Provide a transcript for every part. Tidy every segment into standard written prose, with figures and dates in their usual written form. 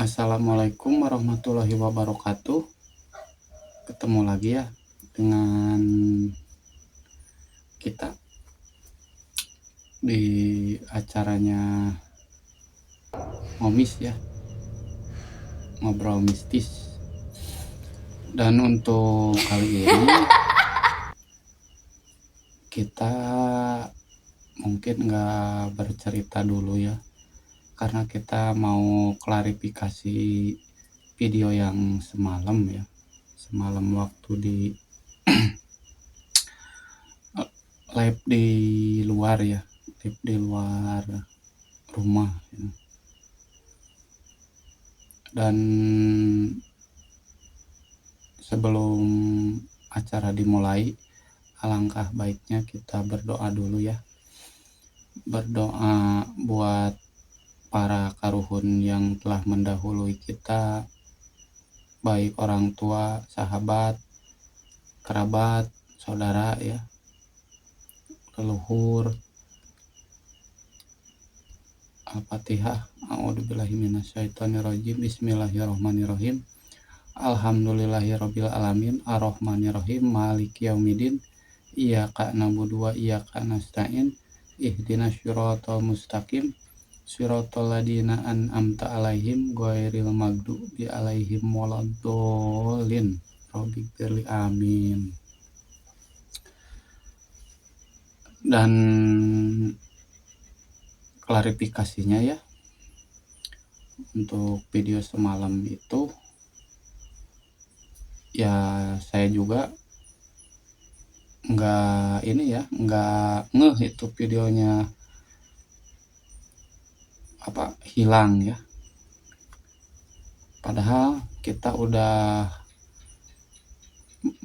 Assalamualaikum warahmatullahi wabarakatuh. Ketemu lagi ya dengan kita di acaranya Ngomis ya, ngobrol mistis. Dan untuk kali ini kita mungkin nggak bercerita dulu ya, karena kita mau klarifikasi video yang semalam ya. Semalam waktu di live di luar ya, live di luar rumah ya. Dan sebelum acara dimulai, alangkah baiknya kita berdoa dulu ya. Berdoa buat para karuhun yang telah mendahului kita, baik orang tua, sahabat, kerabat, saudara ya, leluhur. Al-Fatihah. A'udzubillahi minasyaitonirrajim. Bismillahirrahmanirrahim. Alhamdulillahirabbil alamin, arrahmanirrahim, maliki yaumiddin. Iyyaka na'budu wa iyyaka nasta'in. Ihdinas siratal mustaqim. Siratal ladzina an'amta 'alaihim ghairil maghdubi 'alaihim waladdallin. Rabbighfirli, amin. Dan klarifikasinya ya, untuk video semalam itu ya, saya juga nggak ngeh itu videonya hilang ya, padahal kita udah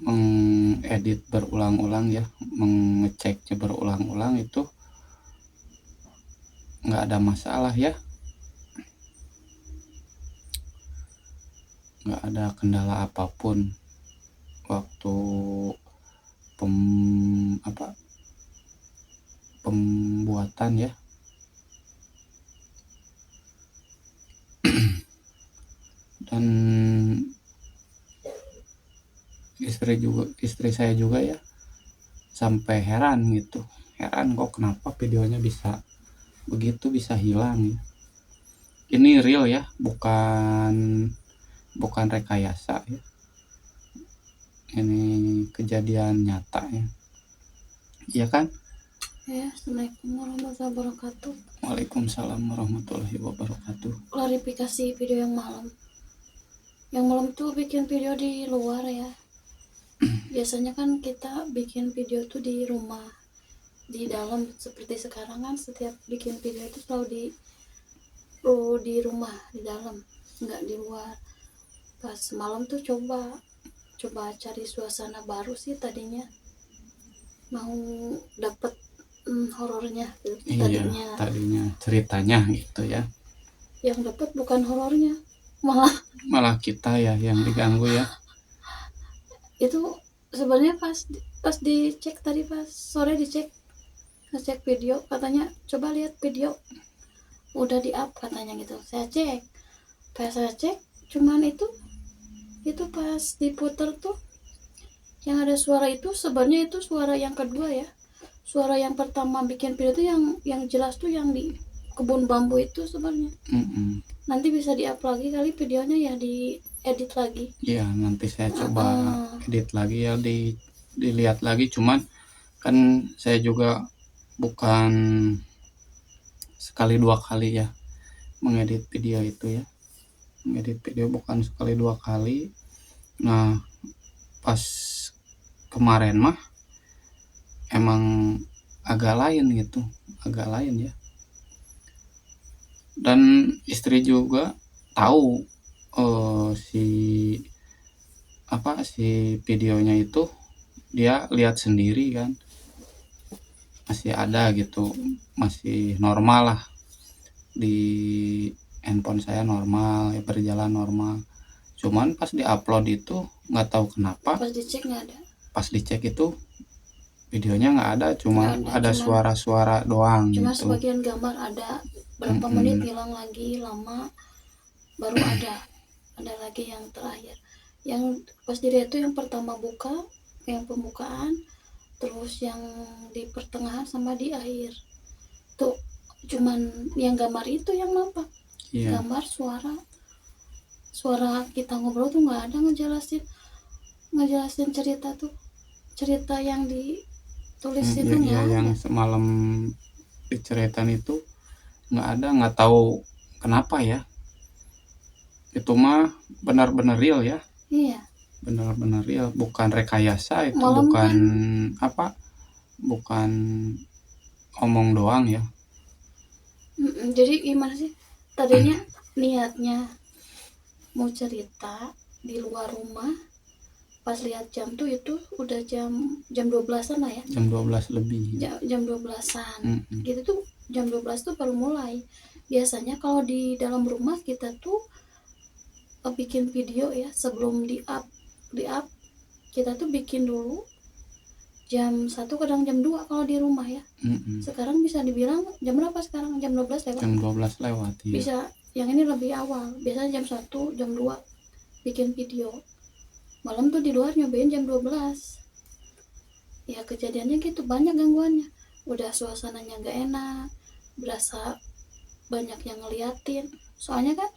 mengedit berulang-ulang ya, mengeceknya berulang-ulang, itu nggak ada masalah ya, nggak ada kendala apapun waktu pembuatan ya. Dan istri saya juga ya sampai heran gitu, kok kenapa videonya bisa begitu, bisa hilang ya. Ini real ya, bukan rekayasa ya, ini kejadian nyata ya, iya kan ya. Assalamualaikum warahmatullahi wabarakatuh. Waalaikumsalam warahmatullahi wabarakatuh. Klarifikasi video yang malam tuh bikin video di luar ya. Biasanya kan kita bikin video tuh di rumah, di dalam. Seperti sekarang kan setiap bikin video itu selalu di rumah, di dalam, nggak di luar. Pas malam tuh coba cari suasana baru sih, tadinya mau dapet horornya tadinya ceritanya gitu ya, yang dapet bukan horornya, malah kita ya yang diganggu ya. Itu sebenarnya pas dicek tadi, pas sore ngecek video, katanya coba lihat video udah di up katanya gitu. Saya cek, cuman itu pas diputer tuh yang ada suara itu, sebenarnya itu suara yang kedua ya. Suara yang pertama bikin video tuh yang jelas tuh yang di kebun bambu itu sebenarnya. Nanti bisa di up lagi kali videonya ya, di edit lagi. Iya, nanti saya coba edit lagi ya, dilihat lagi. Cuman kan saya juga bukan sekali dua kali ya mengedit video itu ya. Mengedit video bukan sekali dua kali. Nah, pas kemarin mah emang agak lain gitu, agak lain ya. Dan istri juga tahu si videonya itu, dia lihat sendiri kan, masih ada gitu, masih normal lah di handphone saya, normal ya, berjalan normal. Cuman pas diupload itu nggak tahu kenapa pas dicek itu videonya nggak ada, cuma ada suara-suara doang cuma gitu. sebagian gambar ada, berapa menit hilang lagi, lama. baru ada lagi yang terakhir, yang pas dilihat tuh yang pertama buka, yang pembukaan, terus yang di pertengahan sama di akhir tuh cuman yang gambar itu yang nampak. Iya. Gambar, suara kita ngobrol tuh nggak ada ngejelasin cerita yang ditulis itu Iya, nggak yang ada. semalam diceritain itu nggak ada, nggak tahu kenapa ya. Itu mah benar-benar real ya, Iya, benar-benar real, bukan rekayasa, itu malam bukan kan. apa, bukan omong doang ya. Jadi gimana sih tadinya niatnya mau cerita di luar rumah, pas lihat jam tuh itu udah jam jam 12-an lah ya, Jam 12 lebih ya. jam 12-an Mm-mm. gitu tuh, jam 12 tuh baru mulai. Biasanya kalau di dalam rumah kita tuh bikin video ya, sebelum di up kita tuh bikin dulu jam 1 kadang jam 2 kalau di rumah ya. Mm-mm. Sekarang bisa dibilang jam berapa sekarang, jam 12 lewat. Jam 12 lewat ya. Bisa yang ini lebih awal, biasanya jam 1 jam 2 bikin video. Malam tuh di luar nyobain jam 12. Ya kejadiannya gitu, banyak gangguannya. Udah suasananya gak enak, berasa banyak yang ngeliatin. Soalnya kan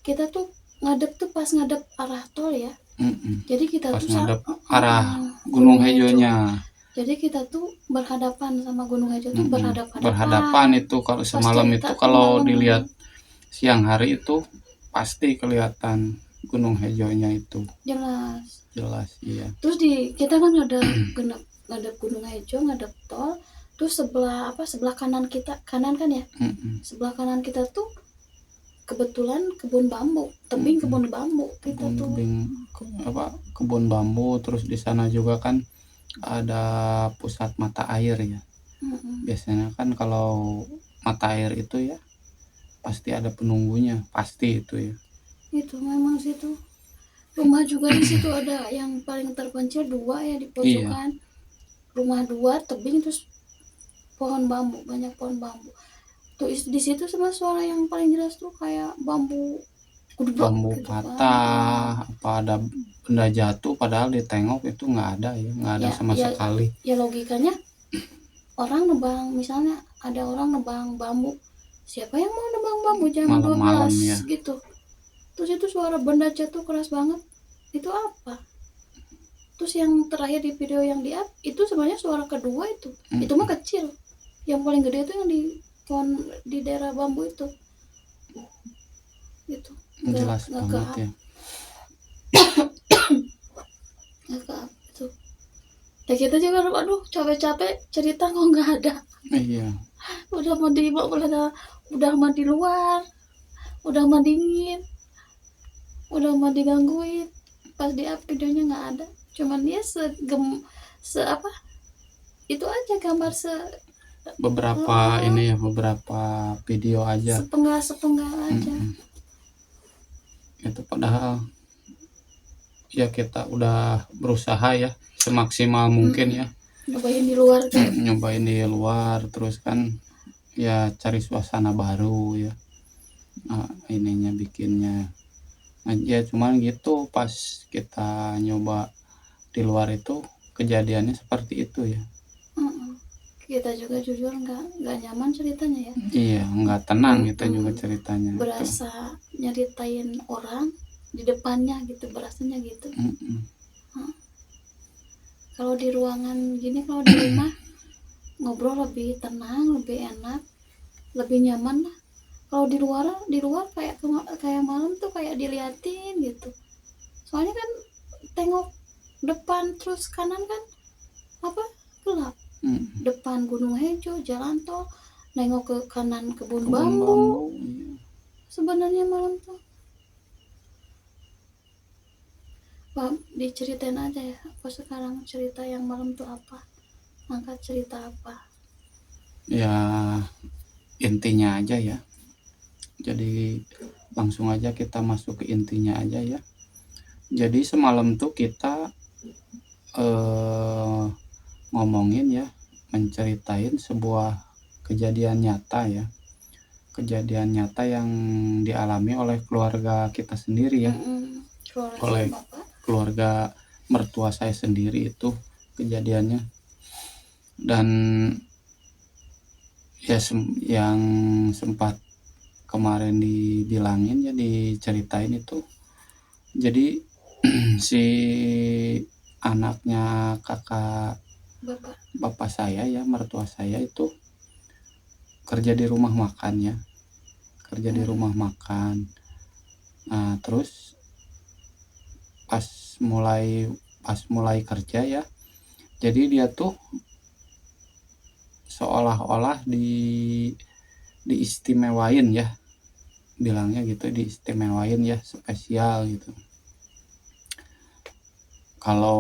kita tuh ngadep tuh pas ngadep arah tol ya. Mm-mm. Jadi kita Pas tuh ngadep arah Gunung Hejonya. Jadi kita tuh berhadapan sama Gunung Hejo tuh Berhadapan itu kalau semalam itu, kalau dilihat siang hari itu pasti kelihatan Gunung Hejonya itu jelas. iya. Terus kita kan ada ngadep Gunung Hejo, ngadep tol. Terus sebelah kanan kan ya. Sebelah kanan kita tuh kebetulan kebun bambu, tebing kebun bambu kita tuh. Kebun bambu, terus di sana juga kan ada pusat mata air ya. Biasanya kan kalau mata air itu ya pasti ada penunggunya, pasti itu ya. Itu memang situ. Rumah juga di situ ada yang paling terpencil 2 ya di pojokan. Iya. Rumah 2 tebing, terus pohon bambu, banyak pohon bambu. Tuh di situ sama suara yang paling jelas tuh kayak bambu Bambu gitu patah, kan. Apa ada benda jatuh, padahal ditengok itu nggak ada ya, nggak ada sama sekali. Ya logikanya orang nebang, misalnya ada orang nebang bambu, siapa yang mau nebang bambu jam malam-malam 12 ya. Gitu. Terus itu suara benda jatuh keras banget, itu apa? Terus yang terakhir di video yang di up itu sebenarnya suara kedua itu mah kecil, yang paling gede itu yang di daerah bambu itu jelas banget ya. Nggak ke up itu. Ya kita juga aduh capek-capek cerita kok nggak ada. Iya. Udah mah di luar, udah mah dingin, udah mah digangguin, pas di up videonya nggak ada, cuman dia apa itu aja gambar beberapa ini ya, beberapa video aja, sepenggal aja. Itu padahal ya kita udah berusaha ya semaksimal mungkin ya, nyobain di luar kan. Nyobain di luar, terus kan ya cari suasana baru ya, ininya bikinnya. Ya cuman gitu, pas kita nyoba di luar itu kejadiannya seperti itu ya. Kita juga jujur nggak nyaman ceritanya ya. Iya, nggak tenang kita juga ceritanya. Berasa nyeritain orang di depannya gitu, berasanya gitu. Kalau di ruangan gini, kalau di rumah ngobrol lebih tenang, lebih enak, lebih nyaman lah. Kalau di luar kayak malam tuh kayak diliatin gitu. Soalnya kan tengok depan terus kanan kan gelap. Depan Gunung Hejo, jalan tol, nengok ke kanan kebun bambu. Sebenarnya malam tuh diceritain aja ya. Apa sekarang cerita yang malam tuh apa? Angkat cerita apa? Ya intinya aja ya. Jadi langsung aja kita masuk ke intinya aja ya. Jadi semalam tuh kita ngomongin ya, menceritain sebuah kejadian nyata ya. kejadian nyata yang dialami oleh keluarga kita sendiri ya, oleh Bapak. keluarga mertua saya sendiri itu kejadiannya. Dan ya yang sempat kemarin dibilangin ya, diceritain itu, jadi si anaknya kakak bapak saya ya, mertua saya itu kerja di rumah makan ya, kerja di rumah makan. Nah terus pas mulai kerja ya, jadi dia tuh seolah-olah diistimewain ya, bilangnya gitu, diistimewain ya, spesial gitu. Kalau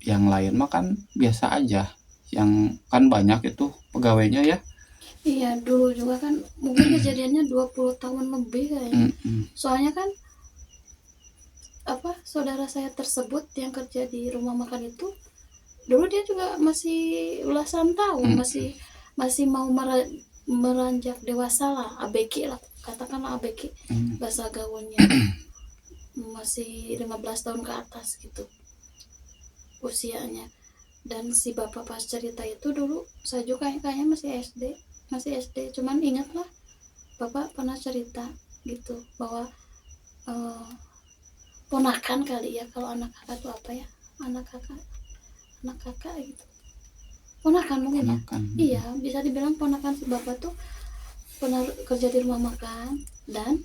yang lain mah kan biasa aja, yang kan banyak itu pegawainya ya. Iya, dulu juga kan mungkin kejadiannya 20 tahun lebih kayaknya. Soalnya kan saudara saya tersebut yang kerja di rumah makan itu dulu dia juga masih belasan tahun, masih mau meranjak dewasa lah, ABG lah, katakanlah ABG bahasa gaulnya. Masih 15 tahun ke atas gitu usianya. Dan si bapak pas cerita itu dulu saya juga kayaknya masih SD, cuman ingatlah bapak pernah cerita gitu bahwa ponakan kali ya, kalau anak kakak tuh apa ya, anak kakak gitu, ponakan mungkin ya. Iya, bisa dibilang ponakan si bapak tuh pernah kerja di rumah makan, dan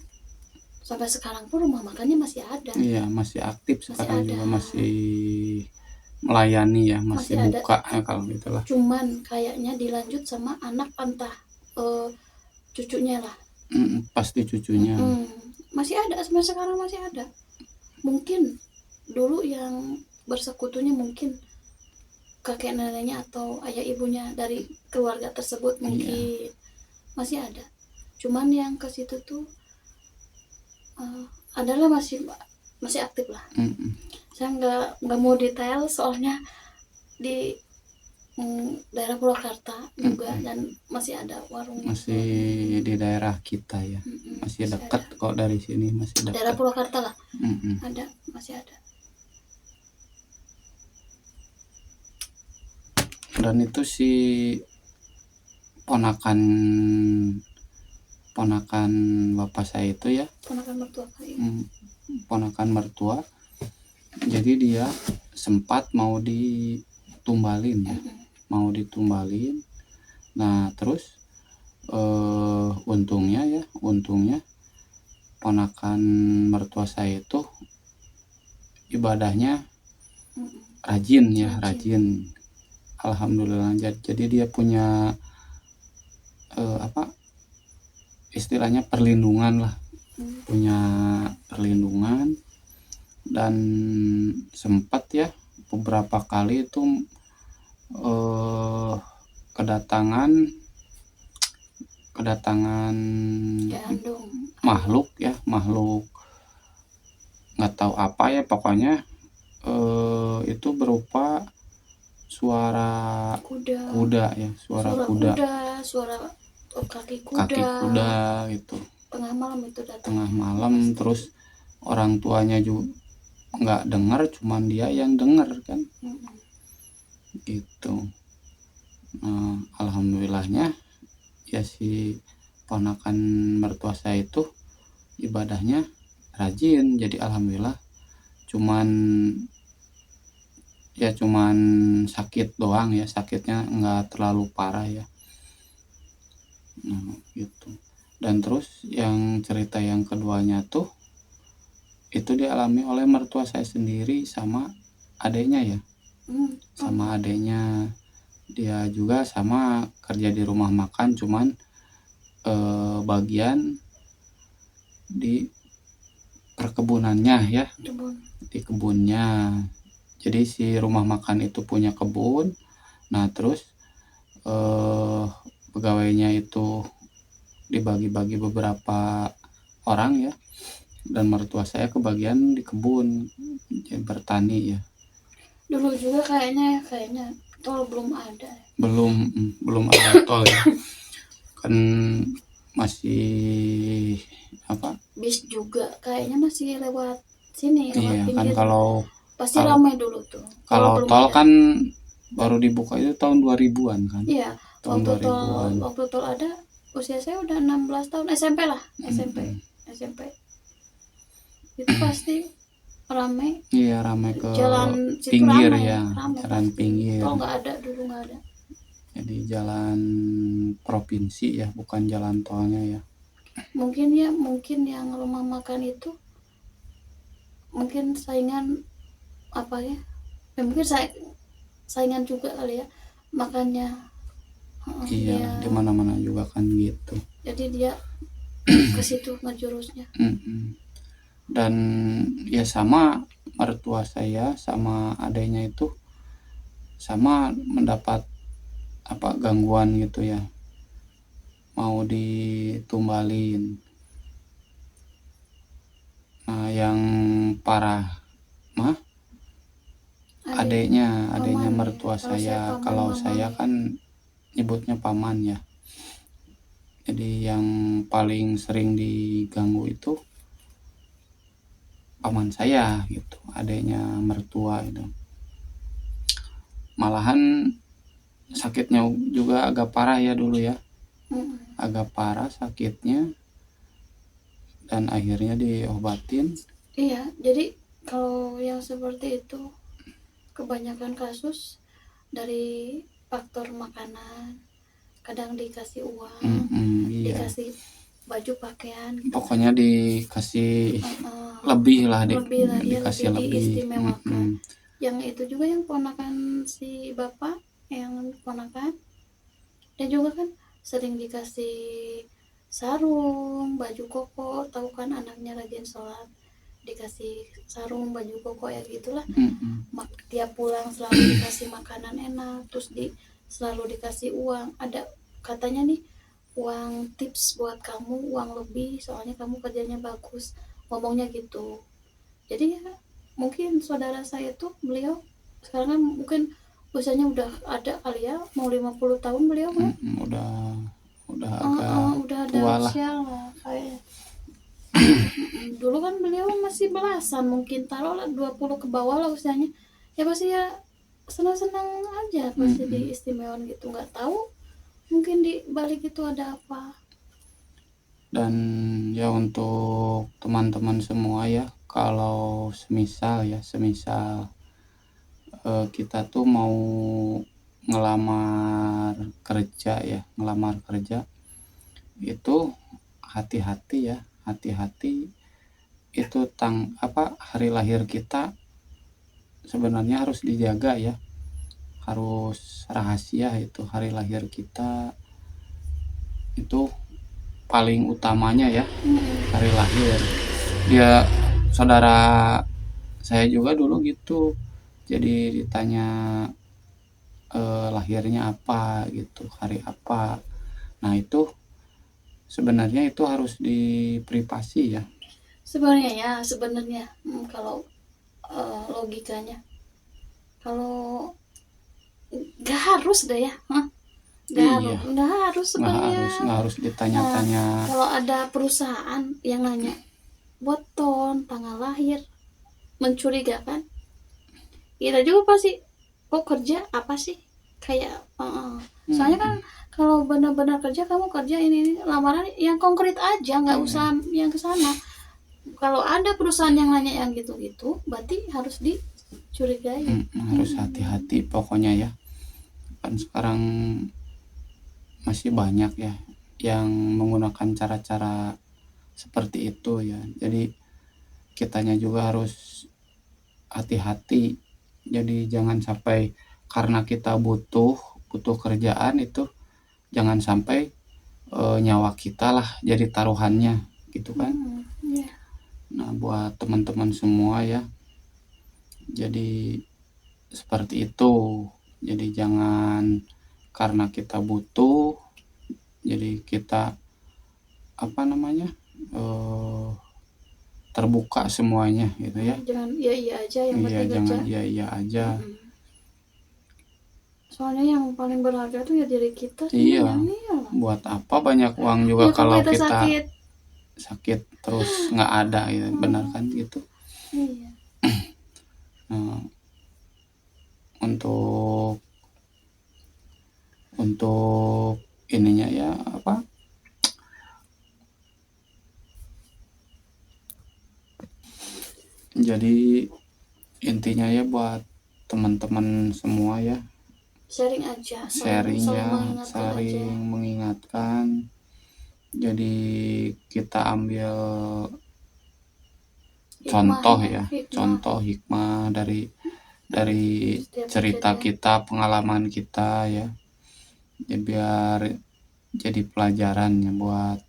sampai sekarang pun rumah makannya masih ada. Iya, masih aktif sekarang, juga masih melayani ya, masih buka ya, kalau gitulah. Cuman kayaknya dilanjut sama anak entah cucunya lah. Pasti cucunya. Masih ada, sampai sekarang masih ada. Mungkin dulu yang bersekutunya mungkin kakek neneknya atau ayah ibunya dari keluarga tersebut mungkin masih ada. Cuman yang ke situ tuh adalah masih aktif lah. Saya nggak mau detail soalnya di daerah Purwakarta juga, dan masih ada warung, masih di daerah kita ya, masih dekat kok dari sini, masih dekat. Daerah Purwakarta lah, ada, masih ada. Dan itu si ponakan bapak saya itu ya, ponakan mertua, jadi dia sempat mau ditumbalin ya, nah terus untungnya ponakan mertua saya itu ibadahnya rajin, alhamdulillah. Jadi dia punya istilahnya perlindungan lah, punya perlindungan. Dan sempat ya beberapa kali itu kedatangan makhluk nggak tahu apa ya, pokoknya itu berupa suara kuda ya, suara kuda, kaki kuda gitu. Tengah malam terus orang tuanya juga nggak dengar, cuman dia yang dengar kan, gitu. Alhamdulillahnya ya si ponakan mertua saya itu ibadahnya rajin, jadi alhamdulillah. Cuman sakit doang ya, sakitnya nggak terlalu parah ya, gitu. Dan terus yang cerita yang keduanya tuh itu dialami oleh mertua saya sendiri sama adeknya ya, sama adeknya. Dia juga sama kerja di rumah makan, cuman bagian di perkebunannya ya, di kebunnya. Jadi si rumah makan itu punya kebun, nah terus pegawainya itu dibagi-bagi beberapa orang ya, dan mertua saya kebagian di kebun, jadi bertani ya. Dulu juga kayaknya tol belum ada tol ya, kan masih apa, bis juga kayaknya masih lewat sini, lewat iya kan pinggir. Pasti kalau ramai dulu tuh. Kalau belum tol ada. kan baru dibuka itu tahun 2000-an kan, Iya, tahun 2000-an. waktu tol ada usia saya udah 16 tahun, SMP lah, SMP. Mm-mm. SMP. Itu pasti ramai. Iya ramai ke Jalan situ pinggir ramai, ya, ramai jalan pasti. pinggir. Tol nggak ada dulu, nggak ada. Jadi jalan provinsi ya, bukan jalan tolnya ya. Mungkin yang rumah makan itu mungkin saingan apa ya? Mungkin saingan juga kali ya makannya. Iya, Dia, di mana-mana juga kan gitu. jadi dia ke situ ngejurusnya. Dan ya sama mertua saya sama adanya itu sama mendapat apa gangguan gitu ya, mau ditumbalin. Nah yang parah mah adanya Paman ya. mertua Kalau saya saya. paman Kalau mamang saya ya. kan nyebutnya paman ya. Jadi yang paling sering diganggu itu paman saya gitu, adanya mertua itu. Malahan sakitnya juga agak parah ya dulu ya, agak parah sakitnya, dan akhirnya diobatin. Iya, jadi kalau yang seperti itu kebanyakan kasus dari faktor makanan, kadang dikasih uang, Iya. dikasih baju pakaian gitu. Pokoknya dikasih lebih lah, dikasih lebih, diistimewakan. Yang itu juga yang ponakan si bapak, yang ponakan, dan juga kan sering dikasih sarung, baju koko, tahu kan anaknya rajin sholat, dikasih sarung, baju koko ya gitulah. Tiap pulang selalu dikasih makanan enak, terus selalu dikasih uang. Ada katanya nih uang tips buat kamu, uang lebih soalnya kamu kerjanya bagus, ngomongnya gitu. Jadi ya mungkin saudara saya tuh beliau sekarang kan mungkin usianya udah ada kali ya, mau 50 tahun beliau kan. Udah agak Udah ada tua lah. usia lah kayak. Dulu kan beliau masih belasan, mungkin taruhlah 20 ke bawah lah usianya. Ya pasti ya senang-senang aja pasti diistimewakan gitu, nggak tahu mungkin di balik itu ada apa. Dan ya untuk teman-teman semua ya, kalau semisal kita tuh mau ngelamar kerja itu hati-hati ya, itu hari lahir kita sebenarnya harus dijaga ya, harus rahasia. Itu hari lahir kita itu paling utamanya ya, hari lahir. Ya saudara saya juga dulu gitu, jadi ditanya lahirnya apa gitu, hari apa. Nah itu sebenarnya itu harus diprivasi ya. Sebenarnya kalau logikanya, kalau nggak harus deh ya, nggak harus sebenarnya. Nggak harus ditanya-tanya. Kalau ada perusahaan yang nanya buat tanggal lahir, mencurigakan, kita juga pasti kok kerja apa sih, kayak soalnya kan kalau benar-benar kerja, kamu kerja ini lamaran yang konkret aja, nggak usah yang kesana. Kalau ada perusahaan yang nanya yang gitu-gitu, berarti harus dicurigai. Harus hati-hati pokoknya ya. Kan sekarang masih banyak ya yang menggunakan cara-cara seperti itu ya. Jadi kitanya juga harus hati-hati. Jadi jangan sampai karena kita butuh kerjaan itu, jangan sampai nyawa kita lah jadi taruhannya gitu kan. Nah buat teman-teman semua ya, jadi seperti itu. Jadi jangan karena kita butuh jadi kita terbuka semuanya gitu ya. Jangan iya aja, yang penting jangan kerja. iya aja. Soalnya yang paling berharga tuh ya diri kita Iya. buat apa banyak uang juga Ya kalau kalau kita kita sakit. sakit terus nggak ada ya, benar kan gitu. Iya. Nah, untuk ininya ya apa, jadi intinya ya buat teman-teman semua ya, Sharing aja, sharing selalu ya, mengingatkan aja. saling mengingatkan. Jadi kita ambil contoh Hikmahnya, ya, hikmah contoh hikmah dari setiap cerita kejadian. kita, pengalaman kita ya. Ya biar jadi pelajaran ya buat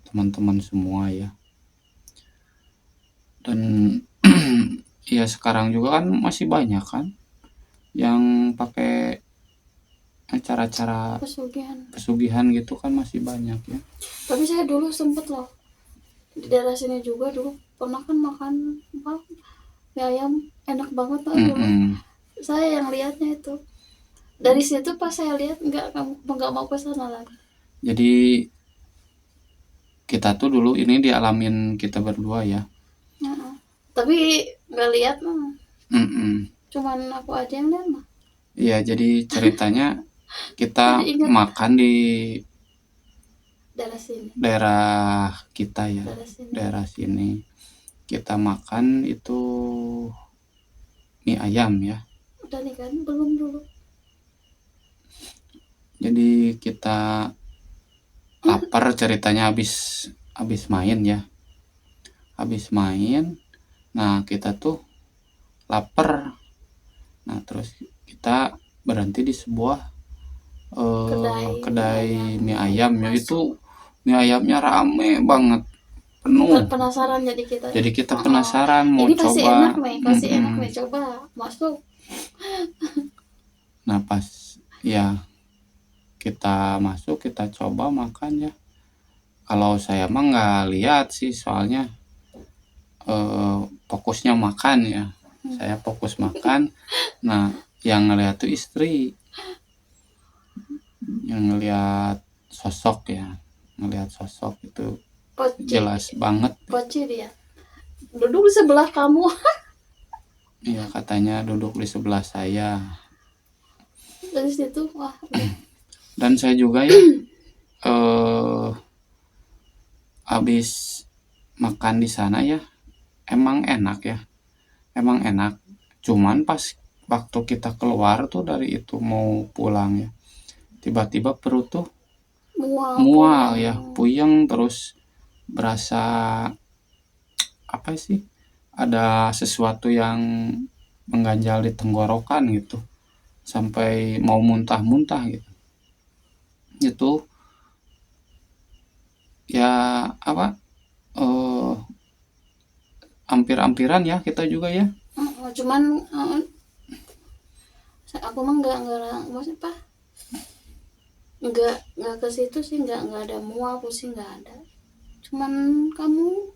teman-teman semua ya. Dan ya sekarang juga kan masih banyak kan yang pakai cara-cara Pesugihan. pesugihan gitu kan, masih banyak ya. Tapi saya dulu sempet loh di daerah sini juga dulu pernah kan makan apa mie ayam enak banget loh dulu. Mm-mm. Saya yang lihatnya itu. Dari situ pas saya lihat nggak mau ke sana lagi. Jadi kita tuh dulu ini dialamin kita berdua ya. Heeh. Tapi nggak lihat mah. Mm-mm. Cuman aku aja yang lihat mah. Iya, jadi ceritanya kita Jadi ingat makan di daerah sini, daerah kita ya, daerah sini. daerah sini. Kita makan itu mie ayam ya. Udah nih kan belum dulu. Jadi kita lapar ceritanya, habis main ya. Habis main. Nah, kita tuh lapar. Nah, terus kita berhenti di sebuah kedai mie ayam ya. Itu mie ayamnya rame banget, penuh. Penasaran jadi kita ya. Jadi kita penasaran mau Ini pasti coba. enak nih, pasti enak nih, coba masuk. Nah, pas ya kita masuk, kita coba makan ya. Kalau saya mah nggak lihat sih, soalnya fokusnya makan ya. Saya fokus makan. Nah, yang ngeliat tuh istri, yang ngeliat sosok ya, ngeliat sosok itu Poci, jelas banget. poci dia. Duduk di sebelah kamu. Ya katanya duduk di sebelah saya. Dari situ wah udah. Dan saya juga ya habis makan di sana ya, emang enak ya, emang enak. Cuman pas waktu kita keluar tuh dari itu mau pulang ya, tiba-tiba perut tuh mual ya, puyeng, terus berasa apa sih, ada sesuatu yang mengganjal di tenggorokan gitu, sampai mau muntah-muntah gitu. Itu ya apa, hampir-hampiran ya kita juga ya. Cuman aku mah nggak maksudnya apa, nggak ke situ sih, nggak ada mual pusing, nggak ada. Cuman kamu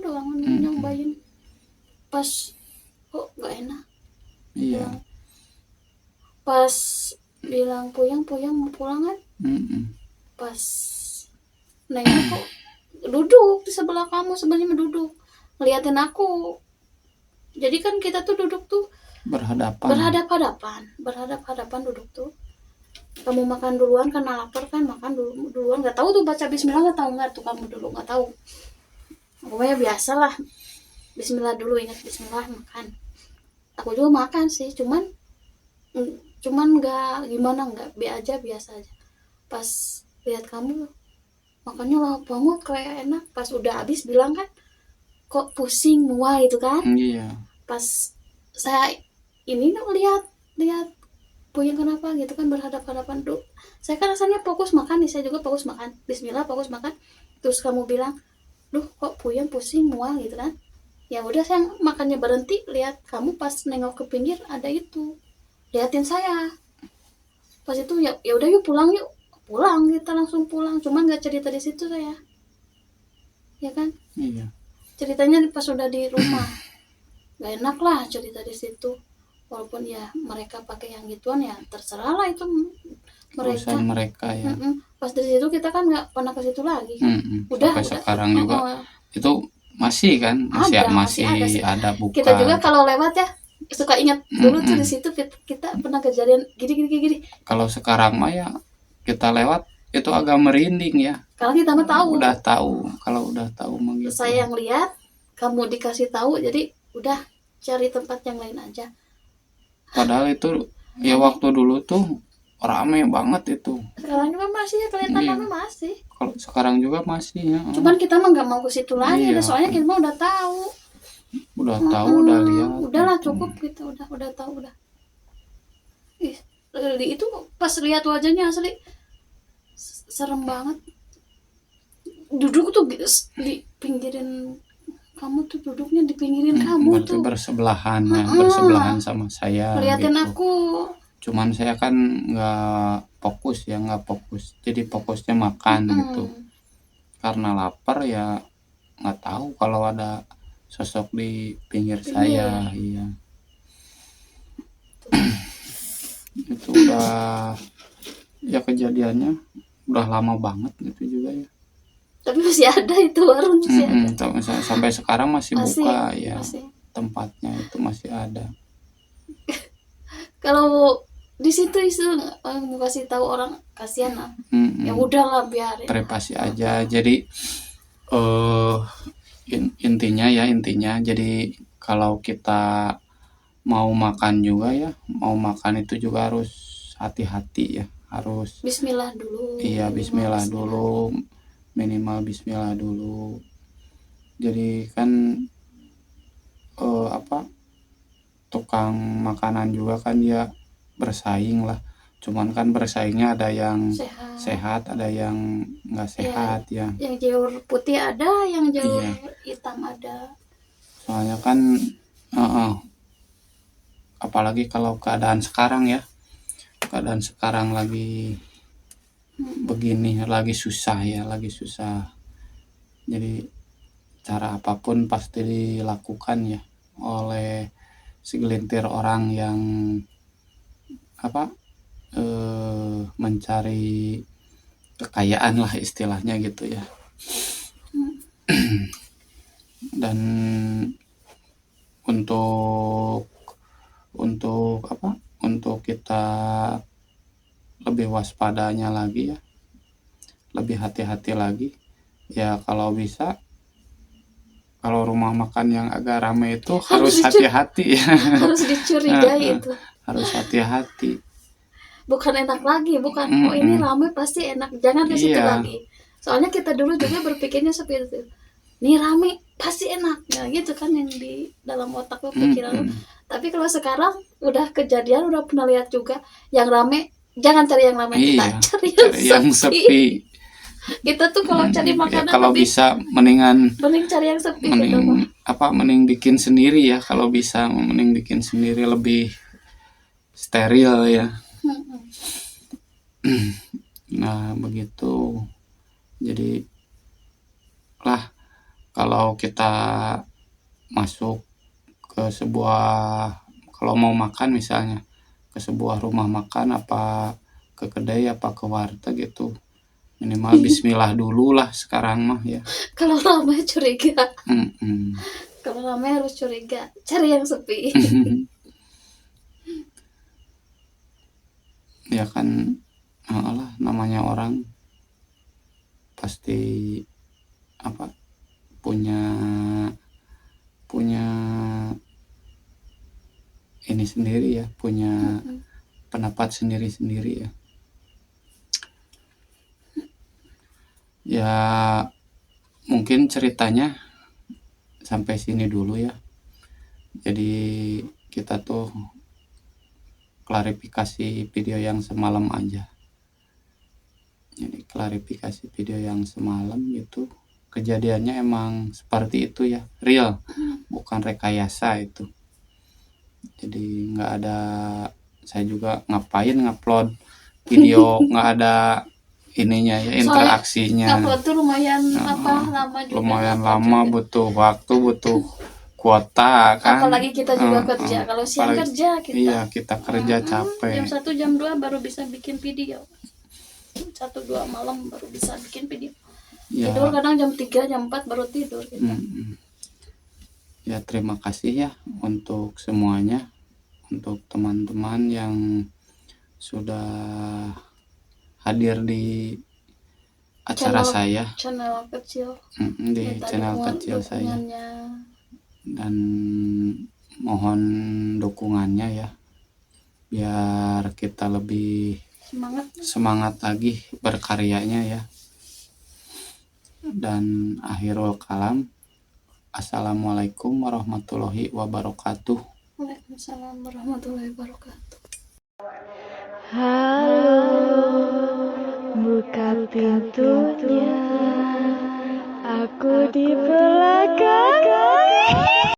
doang nyobain pas kok nggak enak. Iya. Pas bilang puyeng mau pulang kan, pas nengok kok duduk di sebelah kamu, sebenarnya duduk ngeliatin aku. Jadi kan kita tuh duduk tuh berhadap-hadapan duduk tuh. Kamu makan duluan karena lapar kan, makan duluan, nggak tahu tuh baca bismillah, nggak tahu nggak tuh kamu dulu, nggak tahu. Pokoknya biasalah bismillah dulu, ingat bismillah makan. Aku juga makan sih, cuman nggak gimana, nggak biasa aja. Pas lihat kamu makannya lama banget kayak enak, pas udah habis bilang kan kok pusing mual itu kan. Iya. Pas saya ini lihat puyeng kenapa gitu kan, berhadap-hadapan tuh. Saya kan rasanya fokus makan nih, saya juga fokus makan, bismillah fokus makan. Terus kamu bilang, duh kok puyeng pusing mual gitu kan. Ya udah saya makannya berhenti, lihat kamu pas nengok ke pinggir ada itu, liatin saya. Pas itu ya udah yuk pulang, kita langsung pulang. Cuman nggak cerita di situ saya, ya kan. Iya. Ceritanya pas udah di rumah. Gak enak lah cerita di situ. walaupun ya mereka pakai yang gituan ya terserah lah, itu mereka. urusan mereka ya. Pas dari situ kita kan nggak pernah ke situ lagi kan. Sampai sekarang juga itu masih kan, masih ada buka. Kita juga kalau lewat ya suka ingat dulu tuh di situ kita pernah kejadian gini. Kalau sekarang mah ya kita lewat itu agak merinding ya. Kalau kita mah tahu. Kalau udah tahu mah gitu. Saya yang lihat, kamu dikasih tahu, jadi udah cari tempat yang lain aja. Padahal itu ya waktu dulu tuh rame banget itu. Sekarang juga masih ya, kelihatan masih. Kalau sekarang juga masih ya. Cuman kita mah nggak mau ke situ lagi, soalnya kita mah udah tahu. Udah lihat. Udahlah cukup kita udah tahu udah. Itu pas lihat wajahnya asli serem banget. Duduk tuh di pinggirin kamu tuh, duduknya di pinggirin kamu tuh. Bersebelahan sama saya. Liatin gitu. aku. Cuman saya kan nggak fokus. Jadi fokusnya makan gitu. Karena lapar ya nggak tahu kalau ada sosok di pinggir saya. Iya. Itu udah ya kejadiannya udah lama banget gitu juga ya. Tapi masih ada itu warung masih ada. Sampai sekarang masih buka ya. Tempatnya itu masih ada. Kalau di situ mau kasih tahu orang, kasihan lah. Ya udahlah biarin. Privasi aja. Jadi intinya jadi kalau kita mau makan juga ya, mau makan itu juga harus hati-hati ya, harus bismillah dulu. Iya, bismillah dulu, minimal bismillah dulu. Jadi kan tukang makanan juga kan dia bersaing lah, cuman kan bersaingnya ada yang sehat ada yang nggak sehat ya. Yang jalur putih ada, yang jalur hitam ada. Soalnya kan apalagi kalau keadaan sekarang lagi begini, lagi susah. Jadi cara apapun pasti dilakukan ya oleh segelintir orang yang mencari kekayaan lah istilahnya gitu ya. Dan untuk kita lebih waspadanya lagi ya, lebih hati-hati lagi ya. Kalau bisa, kalau rumah makan yang agak ramai itu harus hati-hati ya. Harus dicurigai itu. Harus hati-hati. Bukan enak lagi, bukan ini ramai pasti enak, jangan ke situ lagi. Soalnya kita dulu juga berpikirnya seperti itu. Ini ramai pasti enak, ya gitu kan yang di dalam otak lo, pikiran lo. Tapi kalau sekarang udah kejadian, udah pernah lihat juga yang ramai, jangan cari yang ramai, kita cari yang sepi. Kita tuh kalau cari makanan kalau bisa mending cari yang sepi. Mending bikin sendiri ya, kalau bisa mending bikin sendiri, lebih steril ya. Nah begitu. Jadi lah, kalau kita masuk ke sebuah, kalau mau makan misalnya ke sebuah rumah makan, apa ke kedai apa ke warteg gitu, minimal bismillah dulu lah sekarang mah ya. Kalau ramai curiga. Kalau ramai harus curiga, cari yang sepi. Ya kan, namanya orang pasti punya ini sendiri ya, punya pendapat sendiri ya. Ya mungkin ceritanya sampai sini dulu ya. Jadi kita tuh klarifikasi video yang semalam aja. Jadi klarifikasi video yang semalam itu kejadiannya emang seperti itu ya, real, bukan rekayasa itu. Jadi nggak ada, saya juga ngapain ngupload video nggak ada ininya ya, interaksinya. Ngupload tuh lumayan lama juga. Lumayan lama, butuh waktu, butuh kuota kan. Apalagi kita juga kerja. Kalau siang Apalagi- kerja kita. Iya, kita kerja capek. Jam 1 jam 2 baru bisa bikin video. 1-2 malam baru bisa bikin video. Ya, Tidur kadang jam 3 jam 4 baru tidur kita. ya terima kasih ya untuk semuanya, untuk teman-teman yang sudah hadir di acara saya, Channel kecil. di channel kecil saya, Dukungannya. dan mohon dukungannya ya, biar kita lebih semangat lagi berkaryanya ya. Dan akhirul kalam, assalamualaikum warahmatullahi wabarakatuh. Waalaikumsalam warahmatullahi wabarakatuh. Halo, buka pintunya. Aku di belakang.